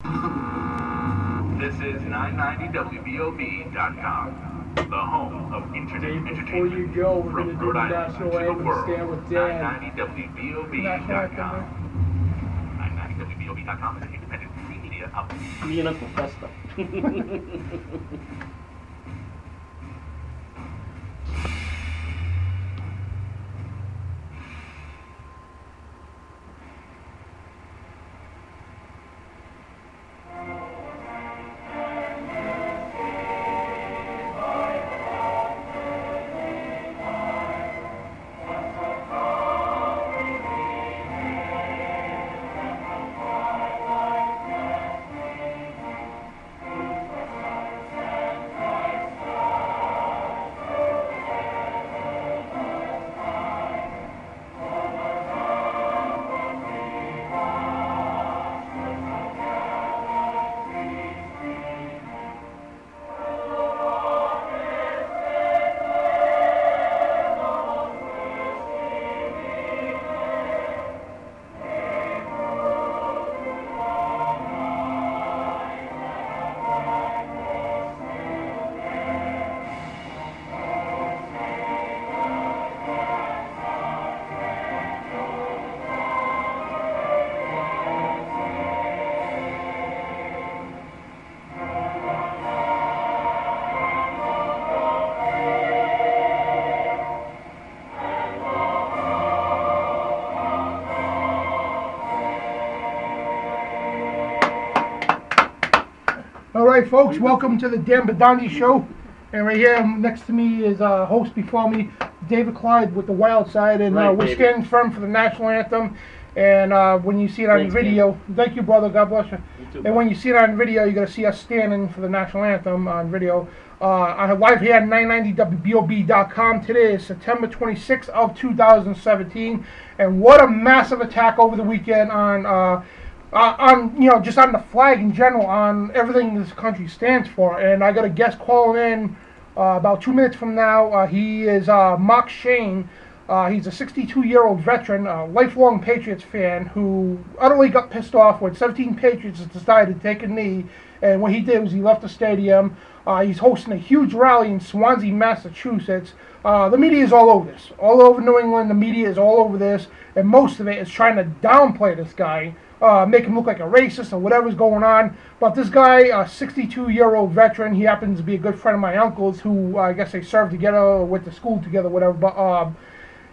This is 990WBOB.com, the home of internet entertainment. Before you go, we're going to do Rhode the Island national to the anthem, world. stand with Dan. 990WBOB.com. 990WBOB.com is an independent free media outlet. Me and Uncle Festa. All right, folks, welcome to the Dan Bidondi Show. And right here next to me is host before me, David Clyde with the Wild Side. And we're standing firm for the national anthem. And when you see it on video, thank you, brother, God bless you. And when you see it on video, you're going to see us standing for the national anthem on video. I'm live here at 990WBOB.com. Today is September 26th of 2017. And what a massive attack over the weekend on just on the flag in general, on everything this country stands for. And I got a guest calling in about 2 minutes from now. He is Mark Shane. He's a 62-year-old veteran, a lifelong Patriots fan who utterly got pissed off when 17 Patriots decided to take a knee. And what he did was he left the stadium. He's hosting a huge rally in Swansea, Massachusetts. The media is all over this. All over New England, the media is all over this. And most of it is trying to downplay this guy. Make him look like a racist or whatever's going on. But this guy, a 62-year-old veteran, he happens to be a good friend of my uncle's who I guess they served together or went to school together, whatever. But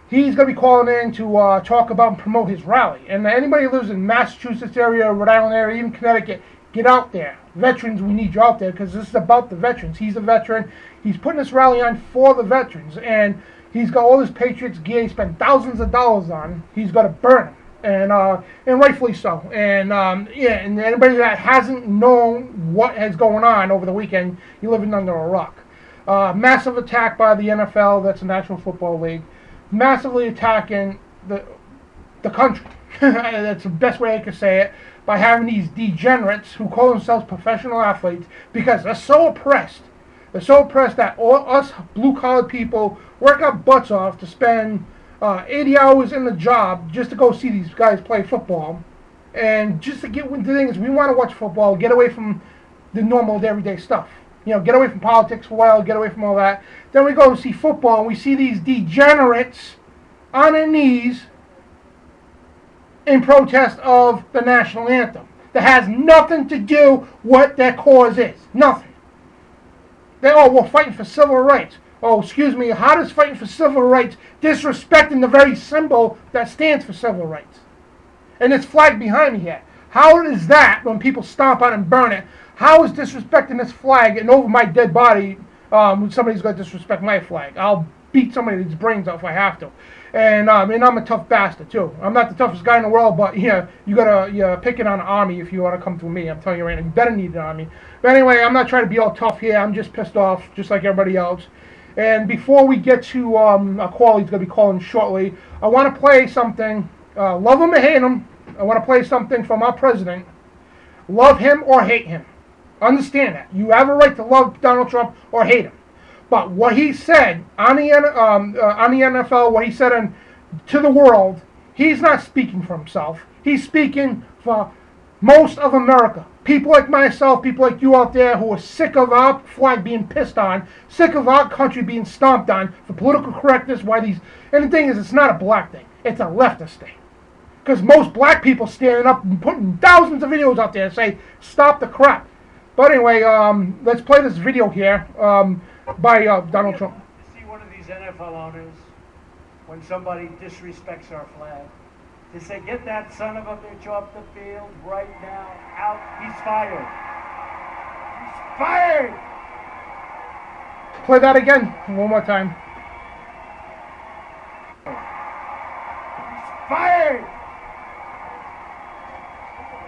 he's going to be calling in to talk about and promote his rally. And anybody who lives in Massachusetts area, Rhode Island area, even Connecticut, get out there. Veterans, we need you out there because this is about the veterans. He's a veteran. He's putting this rally on for the veterans. And he's got all this Patriots gear he spent thousands of dollars on. He's got to burn them. And rightfully so. And and anybody that hasn't known what is going on over the weekend, you're living under a rock. Massive attack by the NFL, that's the National Football League, massively attacking the country. That's the best way I could say it, by having these degenerates who call themselves professional athletes because they're so oppressed. They're so oppressed that all us blue-collar people work our butts off to spend 80 hours in the job just to go see these guys play football. And just to get with the thing is, we want to watch football, get away from the normal everyday stuff. You know, get away from politics for a while, get away from all that. Then we go and see football, and we see these degenerates on their knees in protest of the national anthem. That has nothing to do what their cause is. Nothing. We're fighting for civil rights. Oh, excuse me, how does fighting for civil rights disrespecting the very symbol that stands for civil rights? And this flag behind me here. How is that, when people stomp on it and burn it, how is disrespecting this flag and over my dead body, somebody's going to disrespect my flag? I'll beat somebody's brains out if I have to. And I'm a tough bastard, too. I'm not the toughest guy in the world, but you're picking on an army if you want to come through me. I'm telling you right now, you better need an army. But anyway, I'm not trying to be all tough here. I'm just pissed off, just like everybody else. And before we get to a call, he's going to be calling shortly, I want to play something, love him or hate him, I want to play something from our president. Love him or hate him. Understand that. You have a right to love Donald Trump or hate him. But what he said on the NFL, what he said to the world, he's not speaking for himself. He's speaking for most of America, people like myself, people like you out there who are sick of our flag being pissed on, sick of our country being stomped on for political correctness, and the thing is, it's not a black thing, it's a leftist thing. Because most black people standing up and putting thousands of videos out there and say, stop the crap. But anyway, let's play this video here by Donald Trump. See one of these NFL owners, when somebody disrespects our flag, they say, get that son of a bitch off the field right now, out, he's fired. He's fired! Play that again, one more time. He's fired!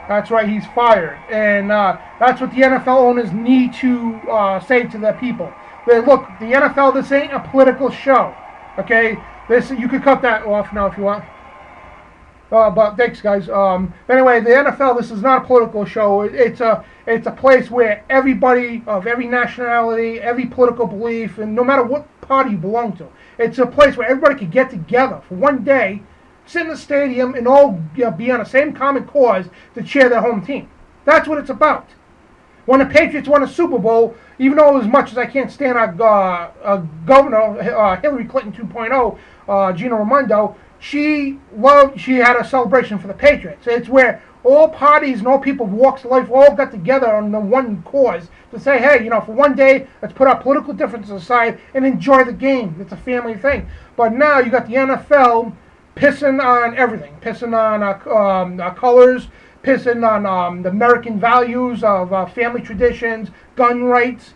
That's right, he's fired. And that's what the NFL owners need to say to their people. Look, the NFL, this ain't a political show. Okay? You could cut that off now if you want. But thanks, guys. Anyway, the NFL, this is not a political show. It's a place where everybody of every nationality, every political belief, and no matter what party you belong to, it's a place where everybody can get together for one day, sit in the stadium, and all be on the same common cause to cheer their home team. That's what it's about. When the Patriots won a Super Bowl, even though as much as I can't stand our governor, Hillary Clinton 2.0, Gina Raimondo, she had a celebration for the Patriots. It's where all parties and all people of walks of life all got together on the one cause to say, hey, for one day, let's put our political differences aside and enjoy the game. It's a family thing. But now you got the NFL pissing on everything, pissing on our colors, pissing on the American values of family traditions, gun rights,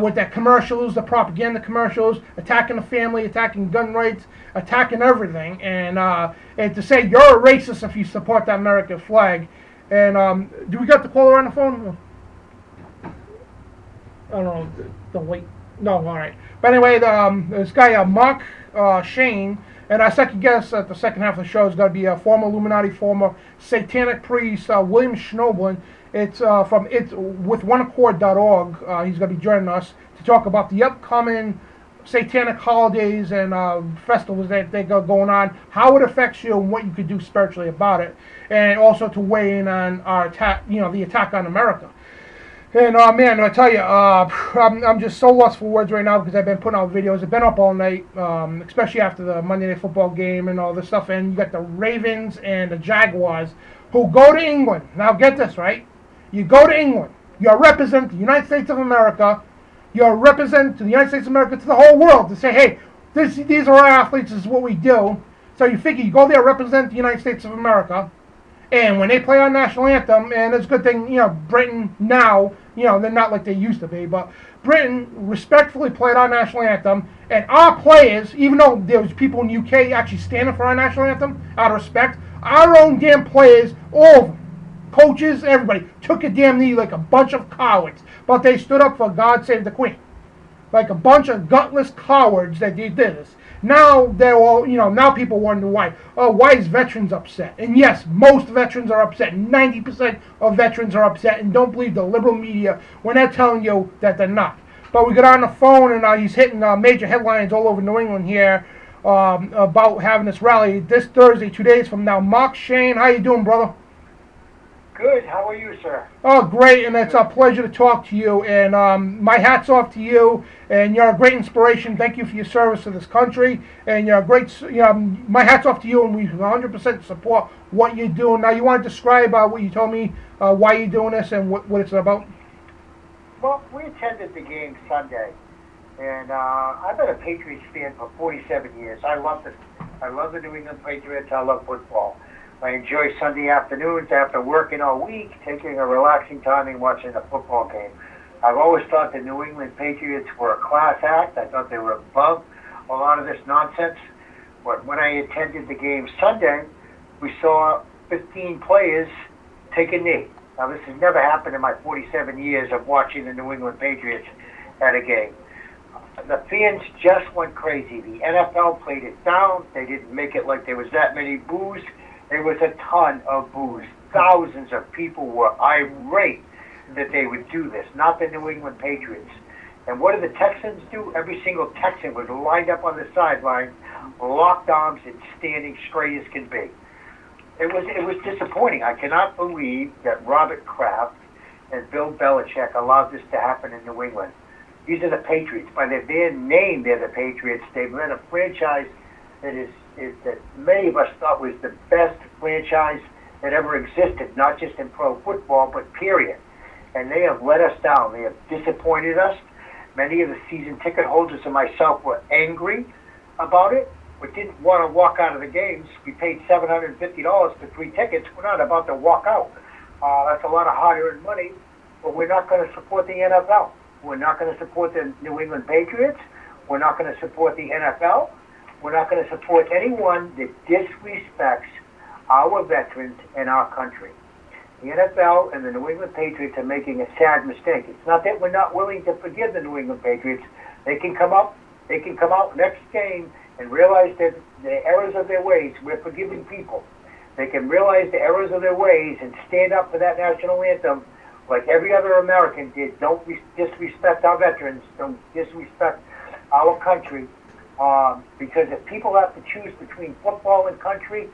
with their commercials, the propaganda commercials, attacking the family, attacking gun rights, attacking everything, and to say you're a racist if you support the American flag. And do we got the caller on the phone? I don't know. The wait. No, all right. But anyway, this guy Mark Shane. And our second guest at the second half of the show is going to be a former Illuminati, former Satanic priest, William Schnoblin. It's from withOneAccord.org. He's going to be joining us to talk about the upcoming Satanic Holidays and festivals that they got going on, how it affects you, and what you could do spiritually about it, and also to weigh in on our attack, the attack on America. And man, I tell you, I'm just so lost for words right now because I've been putting out videos. I've been up all night, especially after the Monday Night Football game and all this stuff. And you got the Ravens and the Jaguars who go to England. Now get this, right? You go to England. You represent the United States of America. You represent the United States of America to the whole world to say, hey, these are our athletes. This is what we do. So you figure you go there, represent the United States of America. And when they play our national anthem, and it's a good thing, Britain now, they're not like they used to be, but Britain respectfully played our national anthem, and our players, even though there was people in the UK actually standing for our national anthem, out of respect, our own damn players, all of them, coaches, everybody, took a damn knee like a bunch of cowards, but they stood up for God Save the Queen. Like a bunch of gutless cowards that did this. Now they're all, now people wonder why. Oh, why is veterans upset? And yes, most veterans are upset. 90% of veterans are upset, and don't believe the liberal media when they're telling you that they're not. But we got on the phone, and he's hitting major headlines all over New England here about having this rally this Thursday, 2 days from now. Mark Shane, how you doing, brother? Good. How are you, sir? Oh, great, and it's a pleasure to talk to you. And my hat's off to you, and you're a great inspiration. Thank you for your service to this country, and you're a great. My hat's off to you, and we 100% support what you're doing. Now, you want to describe what you told me, why you're doing this, and what it's about? Well, we attended the game Sunday, and I've been a Patriots fan for 47 years. I love the New England Patriots. I love football. I enjoy Sunday afternoons after working all week, taking a relaxing time and watching a football game. I've always thought the New England Patriots were a class act. I thought they were above a lot of this nonsense. But when I attended the game Sunday, we saw 15 players take a knee. Now, this has never happened in my 47 years of watching the New England Patriots at a game. The fans just went crazy. The NFL played it down. They didn't make it like there was that many boos. There was a ton of boos. Thousands of people were irate that they would do this, not the New England Patriots. And what did the Texans do? Every single Texan was lined up on the sideline, locked arms and standing straight as can be. it was disappointing. I cannot believe that Robert Kraft and Bill Belichick allowed this to happen in New England. These are the Patriots. By their bare name, they're the Patriots. They've led a franchise that that many of us thought was the best franchise that ever existed, not just in pro football, but period. And they have let us down. They have disappointed us. Many of the season ticket holders and myself were angry about it, but didn't want to walk out of the games. We paid $750 for 3 tickets. We're not about to walk out. That's a lot of hard-earned money, but we're not going to support the NFL. We're not going to support the New England Patriots. We're not going to support the NFL. We're not going to support anyone that disrespects our veterans and our country. The NFL and the New England Patriots are making a sad mistake. It's not that we're not willing to forgive the New England Patriots. They can come out next game and realize that the errors of their ways. We're forgiving people. They can realize the errors of their ways and stand up for that national anthem like every other American did. Don't disrespect our veterans. Don't disrespect our country. Because if people have to choose between football and country,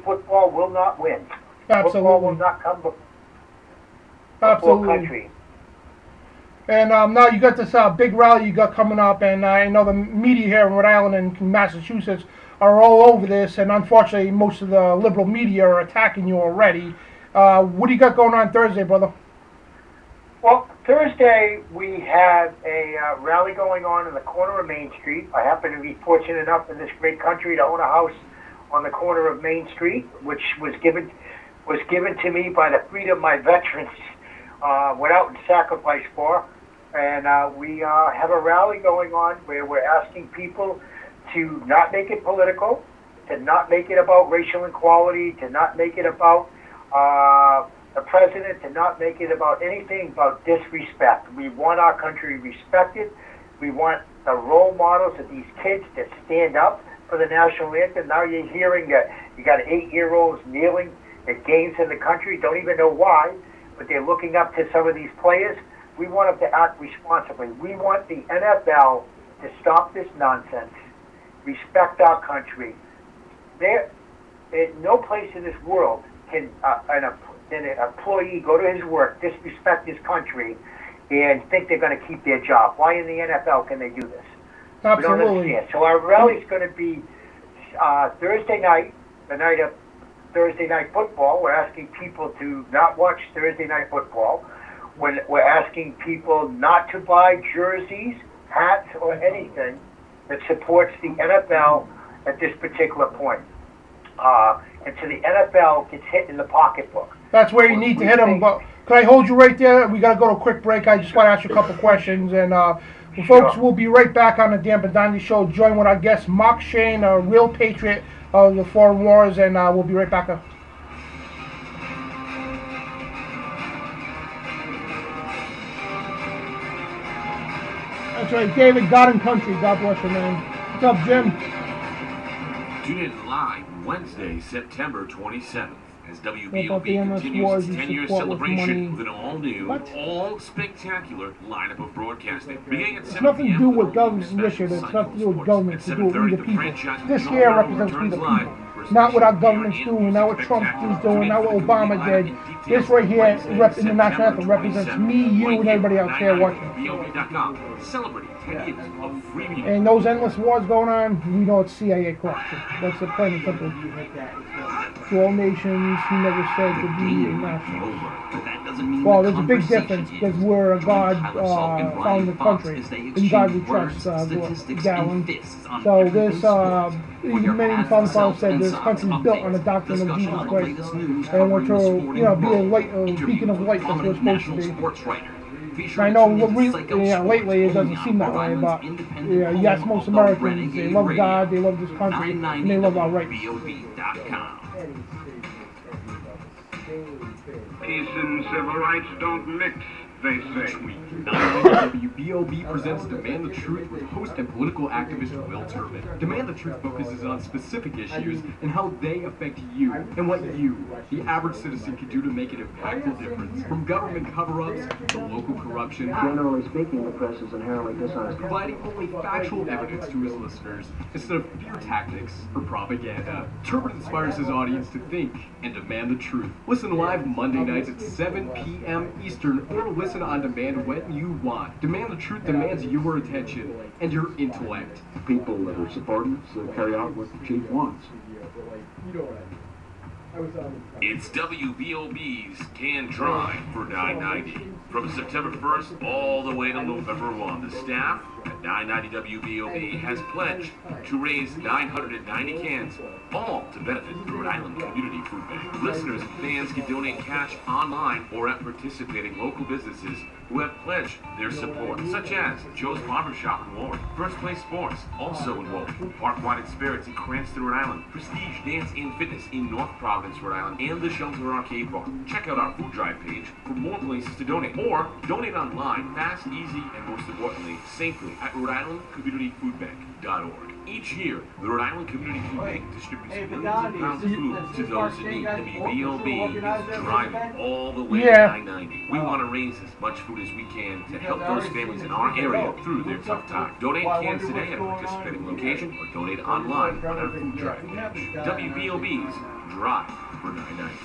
football will not win. Absolutely. Football will not come before country. And now you got this big rally you got coming up, and I know the media here in Rhode Island and Massachusetts are all over this, and unfortunately most of the liberal media are attacking you already. What do you got going on Thursday, brother? Well, Thursday we have a rally going on in the corner of Main Street. I happen to be fortunate enough in this great country to own a house on the corner of Main Street, which was given to me by the freedom my veterans went out and sacrificed for. And we have a rally going on where we're asking people to not make it political, to not make it about racial equality, to not make it about the president, to not make it about anything about disrespect. We want our country respected. We want the role models of these kids to stand up for the national anthem. Now you're hearing that you got 8-year-olds kneeling at games in the country, don't even know why, but they're looking up to some of these players. We want them to act responsibly. We want the NFL to stop this nonsense, respect our country. No place in this world can an employee go to his work, disrespect his country, and think they're going to keep their job. Why in the NFL can they do this? Absolutely. We don't understand. So our rally is going to be Thursday night, the night of Thursday night football. We're asking people to not watch Thursday night football. We're asking people not to buy jerseys, hats, or anything that supports the NFL at this particular point. Until the NFL gets hit in the pocketbook. That's where you need to hit them. But can I hold you right there? We got to go to a quick break. I just want to ask you a couple questions. And folks, we'll be right back on the Dan Bidondi Show. Join with our guest, Mark Shane, a real patriot of the foreign wars. And we'll be right back. That's right, David, God and Country. God bless you, man. What's up, Jim? Tune in live Wednesday, September 27th, as WBOB endless continues wars its you 10-year support with celebration money? with an all-new, all-spectacular lineup of broadcasting. Beginning at It's 7 nothing to p.m. do with with an government, all-new Richard. special It's nothing to do with Sports. government. At To do with we 7:30, the the people. franchise This John year Murray represents we the returns live people. for a Not what our special government's year-end doing, not what music Trump spectacular. is doing, not what Tune in for the Obama complete did. lineup in This detail right here Wednesday, in the national anthem September represents 27th, me, you, right and here everybody on else there 990 watching. BOB.com, celebrating 10 years of free music. And those endless wars going on, we know it's CIA corruption. That's the plain and simple. To all nations, he never said to be a national. Well, there's a big difference because we're a God found the country. In God we trust, Gallon. So this, even many founding fathers said this country is built on the doctrine of Jesus Christ. And we're to, be a light, beacon of light that we're supposed to be. I know lately it doesn't seem that way, but yes, most Americans, they love God, they love this country, and they love our rights. Peace and civil rights don't mix. Each week, WBOB presents Demand the Truth with host and political activist Will Turman. Demand the Truth focuses on specific issues and how they affect you and what you, the average citizen, can do to make an impactful difference. From government cover-ups to local corruption, generally speaking, the press is inherently dishonest. Providing only factual evidence to his listeners instead of fear tactics or propaganda. Turman inspires his audience to think and demand the truth. Listen live Monday nights at 7 p.m. Eastern or listen on demand when you want. Demand the Truth demands your attention and your intellect. People that are subordinates carry out what the chief wants. it's WBOB's Can Drive for 990. From September 1st all the way to November 1, the staff at 990 WBOB has pledged to raise 990 cans, all to benefit the Rhode Island Community Food Bank. Listeners and fans can donate cash online or at participating local businesses who have pledged their support, such as Joe's Barbershop in Warren, First Place Sports, also in Warren, Park-Wide Spirits in Cranston, Rhode Island, Prestige Dance and Fitness in North Providence, Rhode Island, and the Shelter Arcade Bar. Check out our food drive page for more places to donate, or donate online, fast, easy, and most importantly, safely at Rhode Each year, the Rhode Island Community Food Bank distributes millions of pounds of food to those in need. WBOB is driving all the way to 990. We want to raise as much food as we can to help those families in our area through their tough time. Donate cans today at a participating location or donate online on our food drive page. WBOB's Drive for 990.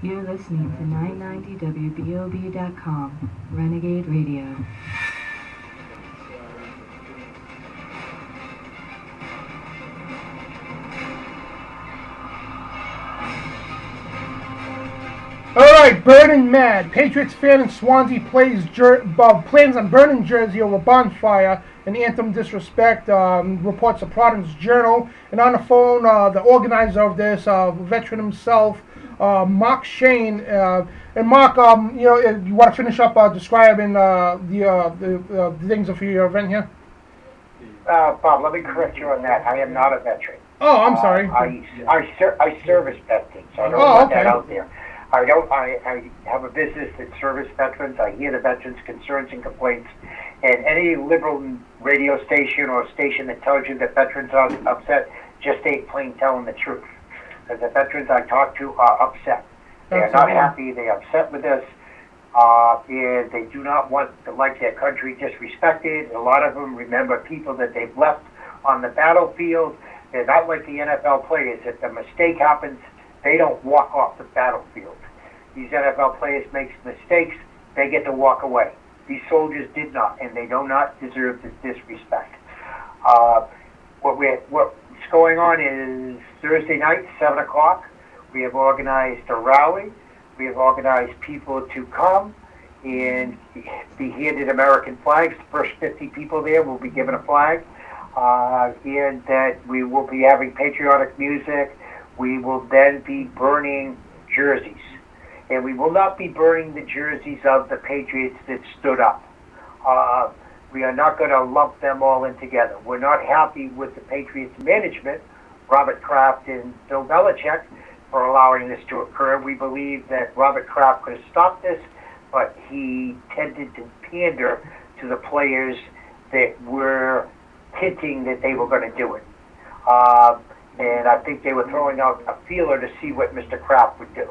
You're listening to 990WBOB.com, Renegade Radio. Alright, Burning Mad. Patriots fan in Swansea plans on burning jersey over bonfire and anthem disrespect, reports the Providence Journal. And on the phone, the organizer of this, veteran himself, Mark Shane. And Mark, you want to finish up describing the things of your event here? Bob, let me correct you on that. I am not a veteran. Oh, I'm sorry. I service veterans, so I don't want that out there. I have a business that service veterans. I hear the veterans' concerns and complaints. And any liberal radio station or station that tells you that veterans are upset just ain't plain telling the truth. Because the veterans I talk to are upset. They are not happy. They are upset with us. And they do not want to like their country disrespected. A lot of them remember people that they've left on the battlefield. They're not like the NFL players. If a mistake happens, they don't walk off the battlefield. These NFL players make mistakes, they get to walk away. These soldiers did not, and they do not deserve this disrespect. What's going on is Thursday night, 7 o'clock. We have organized a rally. We have organized people to come and be handed American flags. The first 50 people there will be given a flag. And that we will be having patriotic music. We will then be burning jerseys. And we will not be burning the jerseys of the Patriots that stood up. We are not going to lump them all in together. We're not happy with the Patriots management, Robert Kraft and Bill Belichick, for allowing this to occur. We believe that Robert Kraft could have stopped this, but he tended to pander to the players that were hinting that they were going to do it. And I think they were throwing out a feeler to see what Mr. Kraft would do.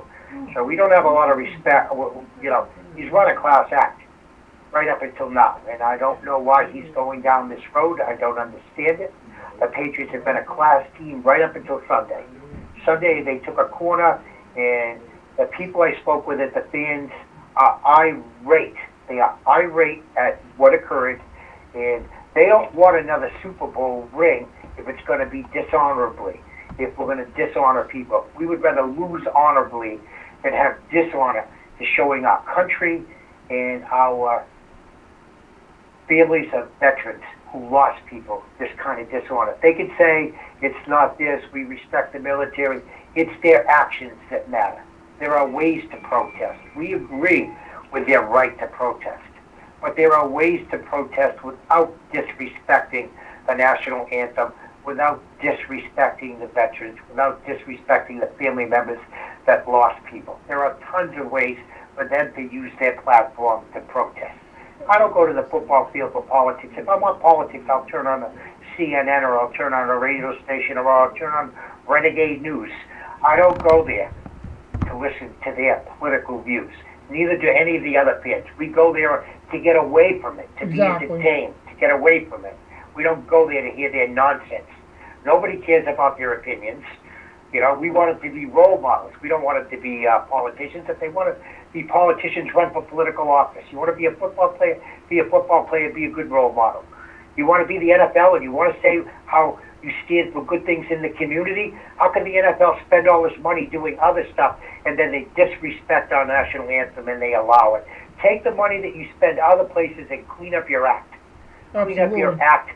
So we don't have a lot of respect. He's run a class act right up until now. And I don't know why he's going down this road. I don't understand it. The Patriots have been a class team right up until Sunday. Sunday they took a corner, and the people I spoke with at the fans are irate. They are irate at what occurred, and they don't want another Super Bowl ring if it's going to be dishonorably, if we're going to dishonor people. We would rather lose honorably than have dishonor to showing our country and our families of veterans who lost people this kind of dishonor. They could say, it's not this, we respect the military. It's their actions that matter. There are ways to protest. We agree with their right to protest. But there are ways to protest without disrespecting the national anthem, without disrespecting the veterans, without disrespecting the family members that lost people. There are tons of ways for them to use their platform to protest. I don't go to the football field for politics. If I want politics, I'll turn on the CNN, or I'll turn on a radio station, or I'll turn on Renegade News. I don't go there to listen to their political views. Neither do any of the other fans. We go there to get away from it, to be entertained, to get away from it. We don't go there to hear their nonsense. Nobody cares about their opinions. You know, we want it to be role models. We don't want it to be politicians. If they want to be politicians, run for political office. You want to be a football player, be a football player, be a good role model. You want to be the NFL and you want to say how you stand for good things in the community. How can the NFL spend all this money doing other stuff and then they disrespect our national anthem and they allow it? Take the money that you spend other places and clean up your act. Absolutely. Clean up your act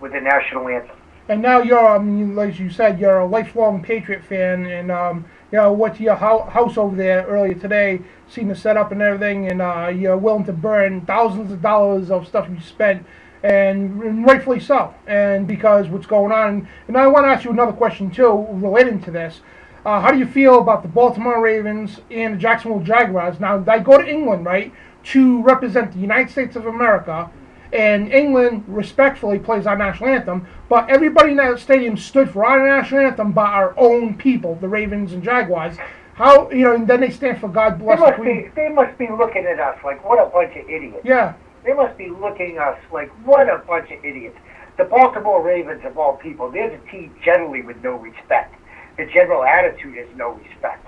with the national anthem. And now you're, like you said, you're a lifelong Patriot fan, and you know, went to your house over there earlier today, seen the setup and everything, and you're willing to burn thousands of dollars of stuff you spent, and rightfully so, and because what's going on. And I want to ask you another question too, relating to this. How do you feel about the Baltimore Ravens and the Jacksonville Jaguars? Now, they go to England, right, to represent the United States of America. And England respectfully plays our national anthem, but everybody in that stadium stood for our national anthem by our own people, the Ravens and Jaguars. How, you know, and then they stand for God bless the Queen. They must be looking at us like, what a bunch of idiots. Yeah. They must be looking at us like, what a bunch of idiots. The Baltimore Ravens, of all people, they're the team generally with no respect. The general attitude is no respect.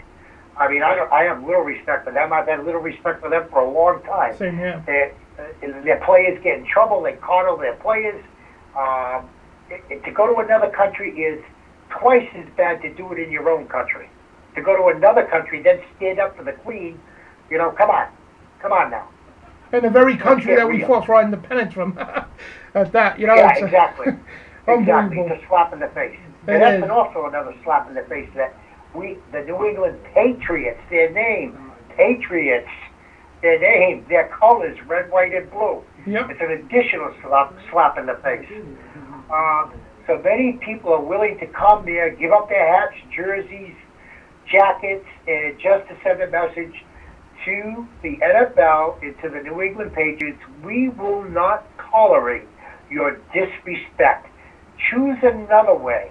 I mean, I have little respect for them. I've had little respect for them for a long time. Same here. Their players get in trouble. They coddle their players. To go to another country is twice as bad to do it in your own country. To go to another country, then stand up for the Queen, you know, come on now. In the very country that we fought for our independence from. At that, you know. Yeah, exactly. Unbelievable. Exactly. It's a slap in the face. And that's also another slap in the face that the New England Patriots, their name, Patriots, their name, their colors, red, white, and blue. Yep. It's an additional slap in the face. So many people are willing to come there, give up their hats, jerseys, jackets, and just to send a message to the NFL and to the New England Patriots. We will not tolerate your disrespect. Choose another way.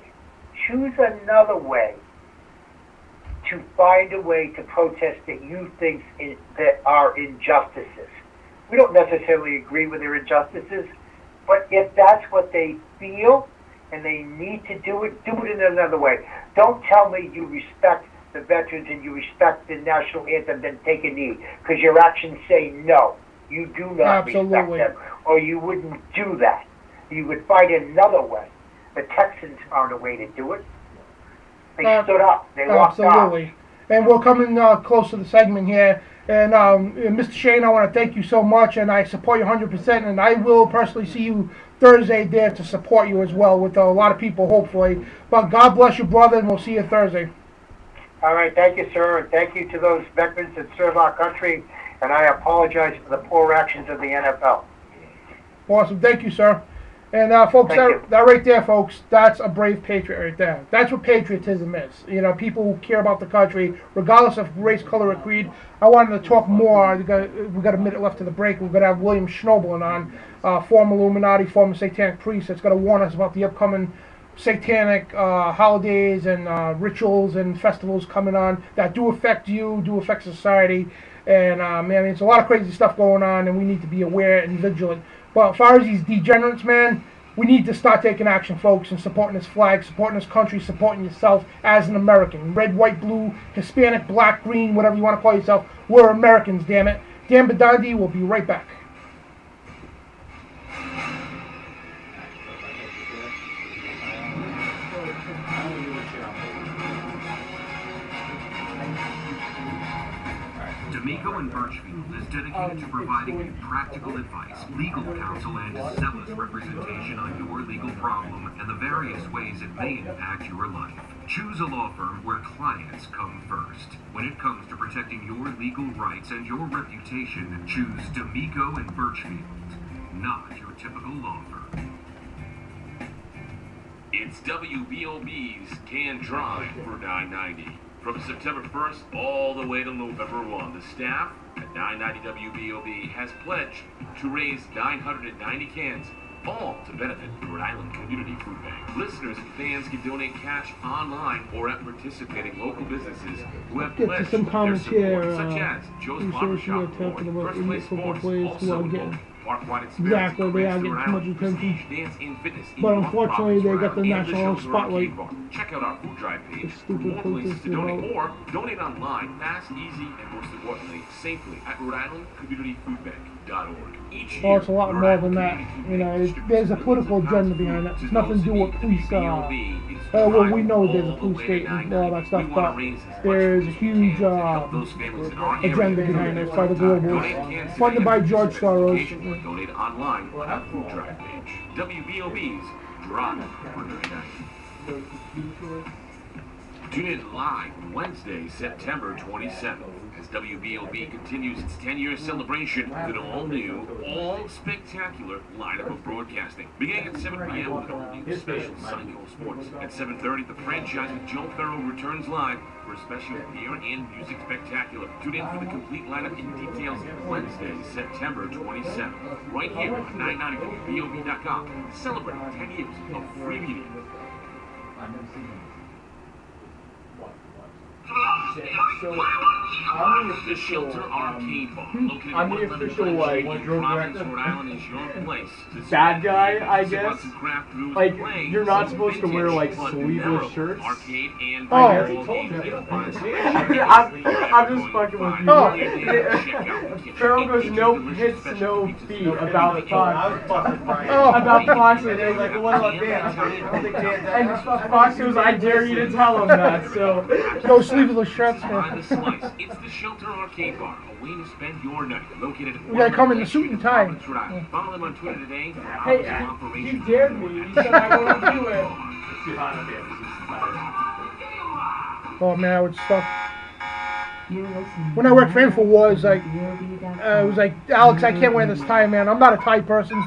Choose another way to find a way to protest that you think that are injustices. We don't necessarily agree with their injustices, but if that's what they feel and they need to do it in another way. Don't tell me you respect the veterans and you respect the national anthem, then take a knee, because your actions say no. You do not respect them, or you wouldn't do that. You would find another way. The Texans found a way to do it. They stood up. They walked off. Absolutely. And we're coming close to the segment here. And Mr. Shane, I want to thank you so much, and I support you 100%. And I will personally see you Thursday there to support you as well with a lot of people, hopefully. But God bless you, brother, and we'll see you Thursday. All right. Thank you, sir. And thank you to those veterans that serve our country. And I apologize for the poor actions of the NFL. Awesome. Thank you, sir. And folks, that right there, folks, that's a brave patriot right there. That's what patriotism is. You know, people who care about the country, regardless of race, color, or creed. I wanted to talk more. We got a minute left to the break. We're going to have William Schnobelin on, former Illuminati, former Satanic priest, that's going to warn us about the upcoming Satanic holidays and rituals and festivals coming on that do affect you, do affect society. And, man, it's a lot of crazy stuff going on, and we need to be aware and vigilant. But as far as these degenerates, man, we need to start taking action, folks, and supporting this flag, supporting this country, supporting yourself as an American. Red, white, blue, Hispanic, black, green, whatever you want to call yourself. We're Americans, damn it. Dan Bidondi will be right back. D'Amico and Birchfield is dedicated to providing you practical advice, legal counsel, and zealous representation on your legal problem and the various ways it may impact your life. Choose a law firm where clients come first. When it comes to protecting your legal rights and your reputation, choose D'Amico and Birchfield, not your typical law firm. It's WBOB's Can Drive for $9.90. From September 1st all the way to November 1, the staff at 990 WBOB has pledged to raise 990 cans, all to benefit the Rhode Island Community Food Bank. Listeners and fans can donate cash online or at participating local businesses who have Get pledged to some their comments support, here. such as Joe's Research Barbershop, here talking about First Place football Sports, players who also are getting Parkwide Experience, exactly, they are getting too much attention. But unfortunately, they got the national spotlight. Check out our food drive page The for stupid more places protest to donate, about- or donate online, fast, easy, and most importantly, safely at Rhode Island Community Food Bank.org. Each Oh, it's a year, lot Rhode more Island than that. Community Food You know, Bank distributes there's a millions political of pounds agenda of behind food it. to It's nothing to do those with in police. need. WBOB is Well, we know there's a all the police way state to and all that 990. stuff, We wanna but raise as much there's food a as we huge can to help those families in our area. agenda behind it by the Donate globals, cans funded today by at the George Soros. location or donate online on our food drive page. WBOB's Drive for 990. Tune in live Wednesday, September 27th, as WBOB continues its 10-year celebration with an all-new, all-spectacular lineup of broadcasting. Beginning at 7 p.m. with an all-new special Psycho Sports. At 7:30, the franchise with Joe Farrell returns live for a special beer and music spectacular. Tune in for the complete lineup and details Wednesday, September 27th, right here on 990WBOB.com. Celebrate 10 years of free media. The Shelter Arcade Bar, located I'm the at 111 official, Glen Street like, in drone Providence, director. Rhode Island is your place. To Bad guy, I sip on guess. some craft brews, Like, play you're not some supposed to wear, vintage like, but sleeveless memorable shirts. Arcade and Oh. ball games you'll find I'm just fucking with you. Oh. Farrell goes no hits, no beat about Fox. Oh. About Fox, and they're like, what about Dan? And Fox goes, I dare you to tell him that, so. No sleeveless shirts. Find the slice. It's the Shelter Arcade Bar, a way to spend your night. Located at We gotta come in the suit and tie. Providence, Rhode Island. Follow them on Twitter today for Hey, hours of you operation. dared me. You said I wouldn't do it. Oh man, I would stuff. You're listening When I worked for InfoWars, like, WBOB.com. it was like, Alex, I can't wear this tie, man. I'm not a tie person.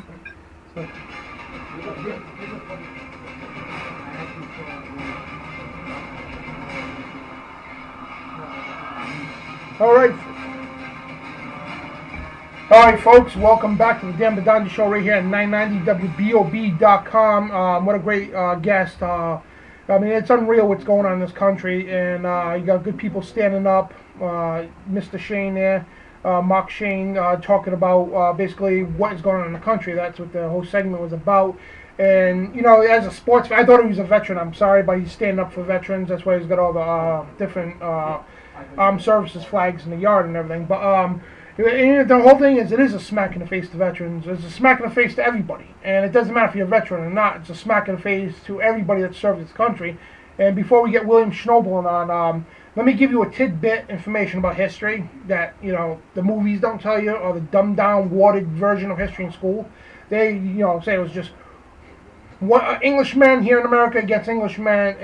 All right, folks, welcome back to the Dan Bidondi Show right here at 990WBOB.com. What a great guest. I mean, it's unreal what's going on in this country, and you got good people standing up. Mr. Shane there, Mark Shane, talking about basically what is going on in the country. That's what the whole segment was about. And, you know, as a sports fan, I thought he was a veteran, I'm sorry, but he's standing up for veterans. That's why he's got all the different armed services flags in the yard and everything. But the whole thing is, it is a smack in the face to veterans. It's a smack in the face to everybody. And it doesn't matter if you're a veteran or not. It's a smack in the face to everybody that served this country. And before we get William Schnobelin on, let me give you a tidbit information about history that, you know, the movies don't tell you, or the dumbed-down, watered version of history in school. They, you know, say it was just Englishmen here in America against Englishmen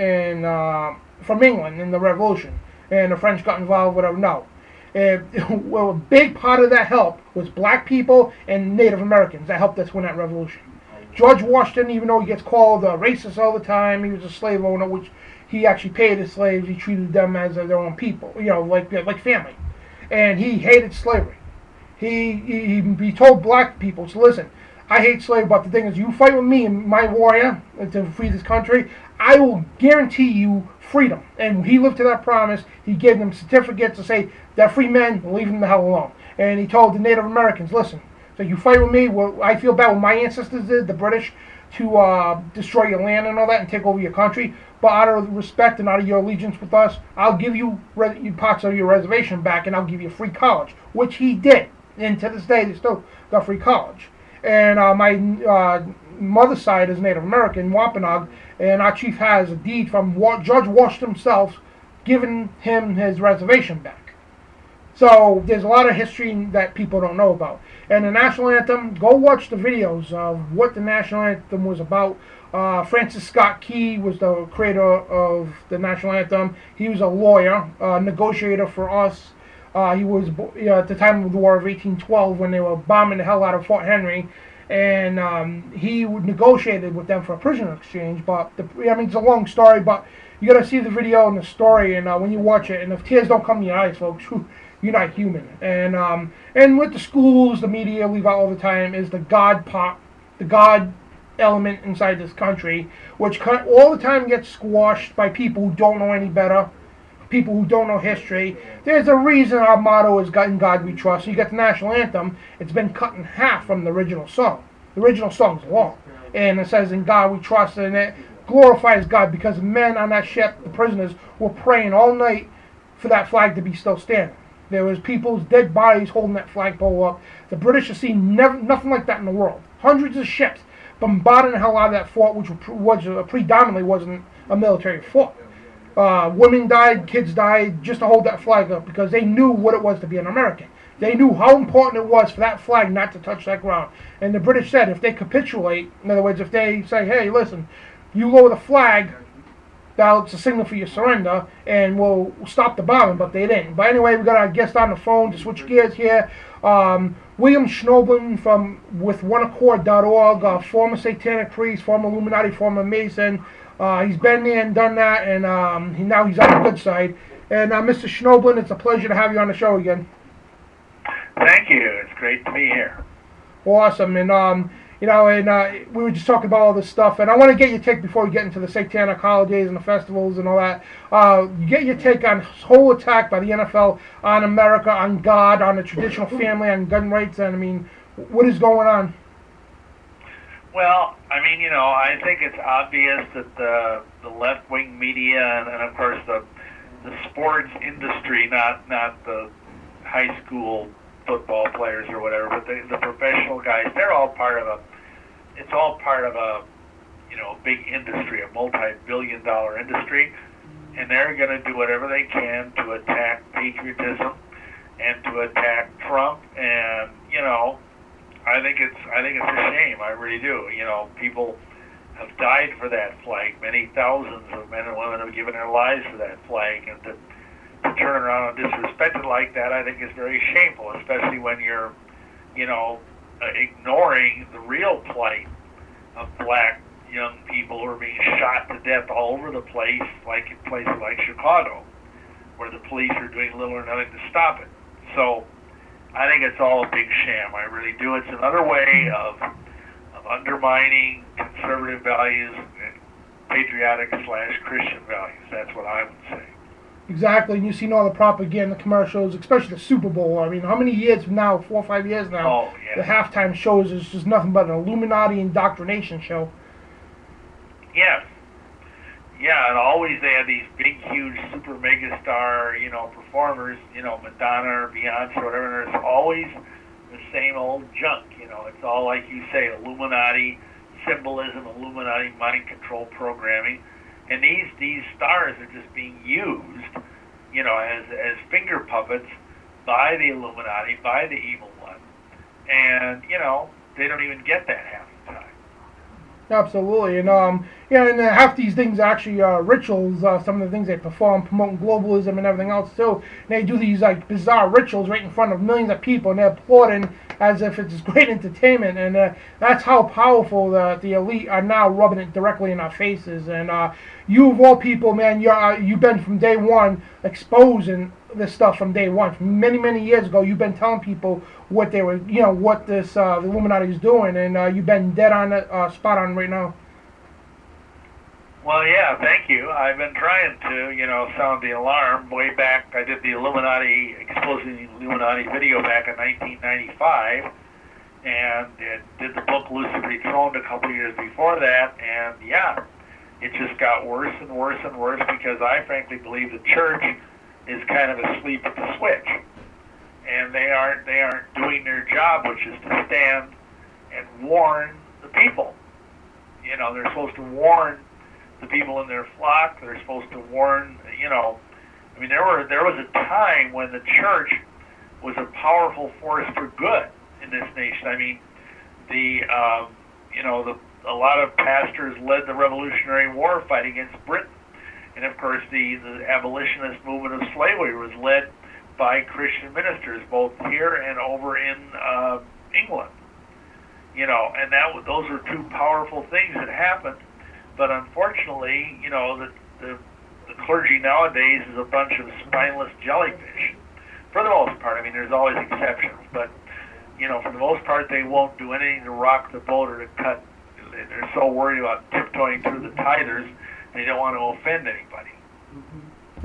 from England in the Revolution. And the French got involved, whatever. No. Well, a big part of that help was black people and Native Americans that helped us win that revolution. George Washington, even though he gets called a racist all the time, he was a slave owner, which he actually paid his slaves. He treated them as their own people, you know, like family. And he hated slavery. He told black people, so listen, I hate slavery, but the thing is, you fight with me and my warrior to free this country, I will guarantee you freedom. And he lived to that promise. He gave them certificates to say, they're free men, leave them the hell alone. And he told the Native Americans, listen, so you fight with me, well, I feel bad what my ancestors did, the British, to destroy your land and all that and take over your country. But out of respect and out of your allegiance with us, I'll give you parts of your reservation back, and I'll give you free college, which he did. And to this day, they still got free college. And my mother's side is Native American, Wampanoag, and our chief has a deed from George Washington himself giving him his reservation back. So there's a lot of history that people don't know about. And the national anthem, go watch the videos of what the national anthem was about. Francis Scott Key was the creator of the national anthem. He was a lawyer, negotiator for us. He was at the time of the War of 1812 when they were bombing the hell out of Fort Henry, and he negotiated with them for a prisoner exchange. But I mean, it's a long story, but You got to see the video and the story, and when you watch it, and if tears don't come to your eyes, folks, you're not human. And with the schools, the media, we got all the time is the God element inside this country, which all the time gets squashed by people who don't know any better, people who don't know history. There's a reason our motto is "In God We Trust." So you get the national anthem; it's been cut in half from the original song. The original song's long, and it says "In God We Trust," and it glorifies God because the men on that ship, the prisoners, were praying all night for that flag to be still standing. There was people's dead bodies holding that flagpole up. The British have seen nothing like that in the world. Hundreds of ships bombarding the hell out of that fort, which predominantly wasn't a military fort. Women died, kids died, just to hold that flag up because they knew what it was to be an American. They knew how important it was for that flag not to touch that ground. And the British said if they capitulate, in other words, if they say, hey, listen, you lower the flag, that's a signal for your surrender, and we'll stop the bombing, but they didn't. But anyway, we got our guest on the phone to switch gears here. William Schnoblin with oneaccord.org, former Satanic priest, former Illuminati, former Mason. He's been there and done that, and now he's on the good side. And Mr. Schnoblin, it's a pleasure to have you on the show again. Thank you. It's great to be here. Awesome. And we were just talking about all this stuff, and I want to get your take before we get into the Satanic Holidays and the festivals and all that. You get your take on this whole attack by the NFL on America, on God, on the traditional family, on gun rights, and I mean, what is going on? Well, I mean, I think it's obvious that the left-wing media and of course the sports industry, not the high school football players or whatever, but the professional guys, they're all part of a big industry, a multi-billion-dollar industry, and they're going to do whatever they can to attack patriotism and to attack Trump. And I think it's a shame. I really do. People have died for that flag. Many thousands of men and women have given their lives for that flag, and to turn around and disrespect it like that, I think is very shameful, especially when you're, ignoring the real plight of black young people who are being shot to death all over the place, like in places like Chicago, where the police are doing little or nothing to stop it. So I think it's all a big sham. I really do. It's another way of undermining conservative values and patriotic/Christian values. That's what I would say. Exactly, and you've seen all the propaganda commercials, especially the Super Bowl. I mean, how many years from now, 4 or 5 years now, oh, yeah. The halftime shows is just nothing but an Illuminati indoctrination show. Yes. Yeah, and always they have these big, huge, super mega star, performers, Madonna or Beyonce or whatever, and it's always the same old junk, It's all, like you say, Illuminati symbolism, Illuminati mind control programming. And these stars are just being used, as finger puppets by the Illuminati, by the evil one. And, they don't even get that half the time. Absolutely, and half these things are actually rituals. Some of the things they perform, promoting globalism and everything else too. And they do these like bizarre rituals right in front of millions of people, and they're applauding as if it's great entertainment. And that's how powerful the elite are now, rubbing it directly in our faces. And you of all people, man, you've been from day one exposing this stuff from day one. From many years ago, you've been telling people what they were, what this the Illuminati is doing, and you've been dead on it, spot on right now. Well, yeah, thank you. I've been trying to, sound the alarm way back. I did the exposing the Illuminati video back in 1995, and did the book Lucifer Dethroned a couple years before that, and yeah, it just got worse and worse and worse because I frankly believe the church is kind of asleep at the switch, and they aren't doing their job, which is to stand and warn the people. They're supposed to warn the people in their flock. They're supposed to warn. I mean, there was a time when the church was a powerful force for good in this nation. I mean, a lot of pastors led the Revolutionary War fight against Britain. And of course, the abolitionist movement of slavery was led by Christian ministers, both here and over in England. And those were two powerful things that happened. But unfortunately, the clergy nowadays is a bunch of spineless jellyfish. For the most part, I mean, there's always exceptions, but for the most part, they won't do anything to rock the boat or to cut. They're so worried about tiptoeing through the tithers, they don't want to offend anybody.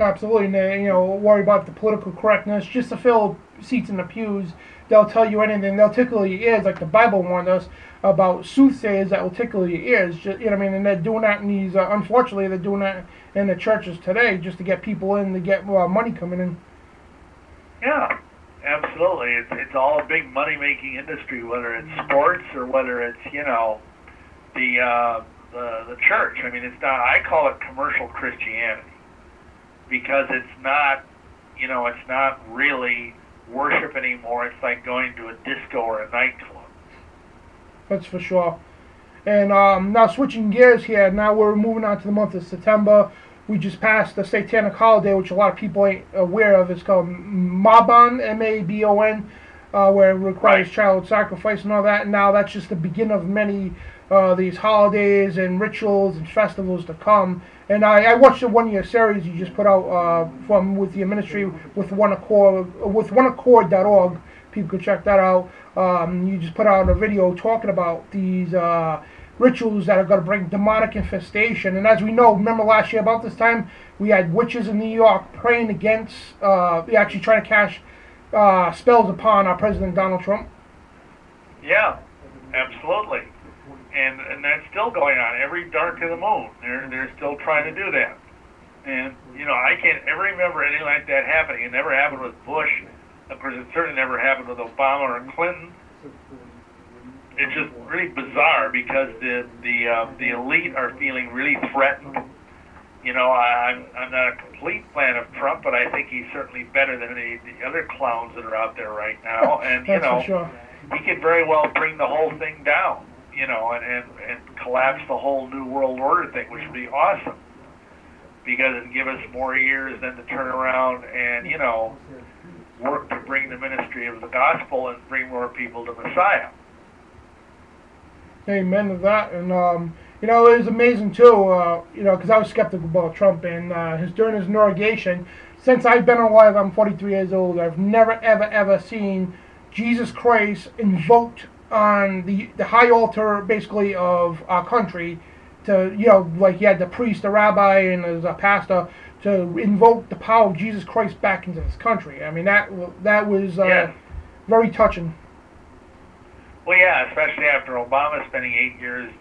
Absolutely, and they, worry about the political correctness just to fill seats in the pews. They'll tell you anything. They'll tickle your ears, like the Bible warned us about soothsayers that will tickle your ears. Just, what I mean? And they're doing that in these. Unfortunately, they're doing that in the churches today, just to get people in, to get money coming in. Yeah, absolutely. It's all a big money-making industry, whether it's sports or whether it's the church. I mean, it's not. I call it commercial Christianity because it's not. It's not really worship anymore. It's like going to a disco or a nightclub. That's for sure. And now switching gears here, now we're moving on to the month of September. We just passed the Satanic Holiday, which a lot of people ain't aware of. It's called Mabon, M-A-B-O-N, where it requires child sacrifice and all that. And now that's just the beginning of many these holidays and rituals and festivals to come. And I watched the one-year series you just put out with your ministry with oneaccord.org. People could check that out. You just put out a video talking about these rituals that are going to bring demonic infestation. And as we know, remember last year about this time, we had witches in New York praying against, actually trying to cast spells upon our President Donald Trump. Yeah, absolutely. And that's still going on. Every dark of the moon, they're still trying to do that. And, I can't ever remember anything like that happening. It never happened with Bush. Of course, it certainly never happened with Obama or Clinton. It's just really bizarre because the elite are feeling really threatened. I'm not a complete fan of Trump, but I think he's certainly better than any of the other clowns that are out there right now. And for sure. He could very well bring the whole thing down, and collapse the whole New World Order thing, which would be awesome because it'd give us more years then to turn around and work to bring the ministry of the gospel and bring more people to Messiah. Amen to that. And it was amazing too, because I was skeptical about Trump and during his inauguration. Since I've been alive, I'm 43 years old. I've never ever seen Jesus Christ invoked on the high altar, basically, of our country. To like you had the priest, the rabbi, and there's a pastor to invoke the power of Jesus Christ back into this country. I mean that was very touching. Well, yeah, especially after Obama spending 8 years,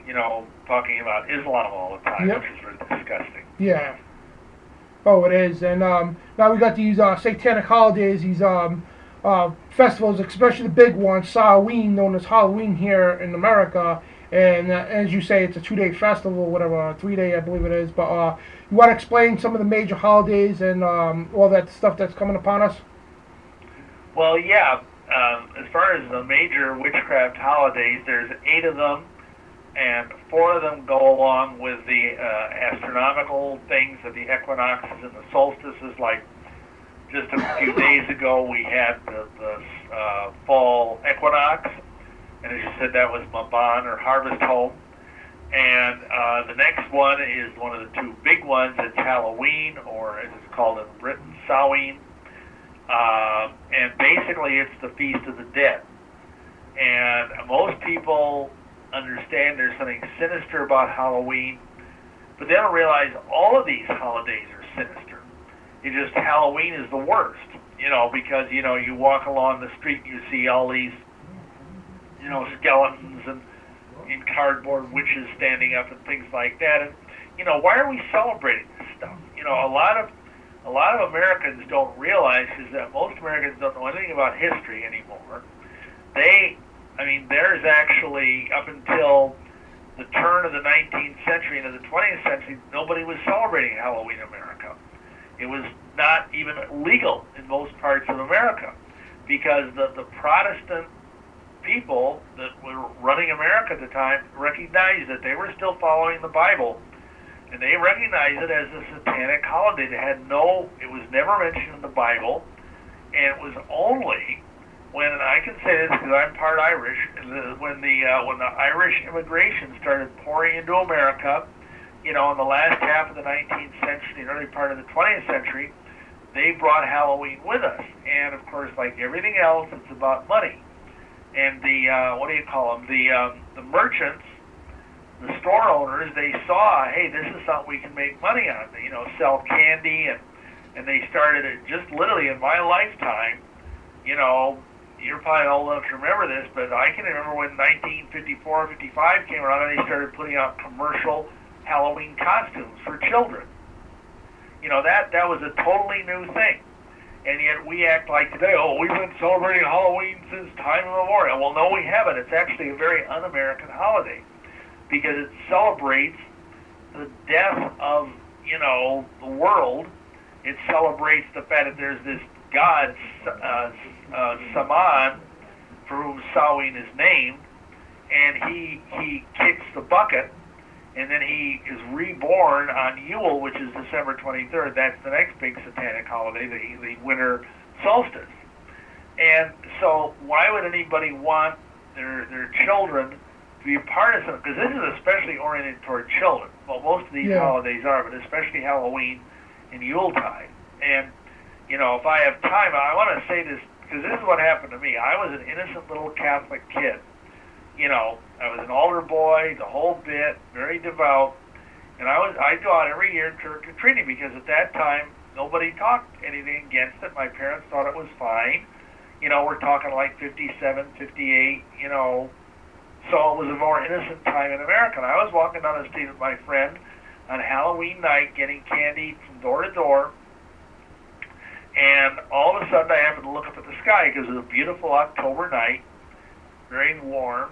talking about Islam all the time, which is really disgusting. Yeah. Oh, it is. And now we got these Satanic Holidays, these festivals, especially the big one, Samhain, known as Halloween here in America. And as you say, it's a 2-day festival, whatever, 3-day, I believe it is. But you want to explain some of the major holidays and all that stuff that's coming upon us? Well, yeah. As far as the major witchcraft holidays, there's 8 of them, and 4 of them go along with the astronomical things of the equinoxes and the solstices. Like just a few days ago, we had the fall equinox, and as you said, that was Mabon, or Harvest Home. And the next one is one of the 2 big ones. It's Halloween, or as it's called in Britain, Samhain. And basically it's the Feast of the Dead. And most people understand there's something sinister about Halloween, but they don't realize all of these holidays are sinister. It's just Halloween is the worst, because, you walk along the street and you see all these, skeletons and in cardboard witches standing up and things like that. And, why are we celebrating this stuff? A lot of Americans don't realize is that most Americans don't know anything about history anymore. There's actually, up until the turn of the 19th century into the 20th century, nobody was celebrating Halloween in America. It was not even legal in most parts of America because the Protestant people that were running America at the time recognized that they were still following the Bible. And they recognized it as a satanic holiday. It was never mentioned in the Bible, and it was only when, and I can say this because I'm part Irish, when the Irish immigration started pouring into America, you know, in the last half of the 19th century and early part of the 20th century, they brought Halloween with us. And of course, like everything else, it's about money. And the what do you call them? The merchants, the store owners, they saw, hey, this is something we can make money on. You know, sell candy, and they started it just literally in my lifetime. You know, you're probably old enough to remember this, but I can remember when 1954, 55 came around, and they started putting out commercial Halloween costumes for children. You know, that was a totally new thing. And yet we act like today, oh, we've been celebrating Halloween since time immemorial. Well, no, we haven't. It's actually a very un-American holiday because it celebrates the death of, you know, the world. It celebrates the fact that there's this god, Saman, for whom Samhain is named, and he kicks the bucket, and then he is reborn on Yule, which is December 23rd. That's the next big Satanic holiday, the winter solstice. And so why would anybody want their children to be a part of something? Because this is especially oriented toward children. Well, most of these holidays are, but especially Halloween and Yuletide. And, you know, if I have time, I want to say this, because this is what happened to me. I was an innocent little Catholic kid. You know, I was an altar boy, the whole bit, very devout, and I'd go out every year trick-or-treating because at that time nobody talked anything against it. My parents thought it was fine. You know, we're talking like 57, 58, you know, so it was a more innocent time in America. And I was walking down the street with my friend on Halloween night getting candy from door to door, and all of a sudden I happened to look up at the sky because it was a beautiful October night, very warm.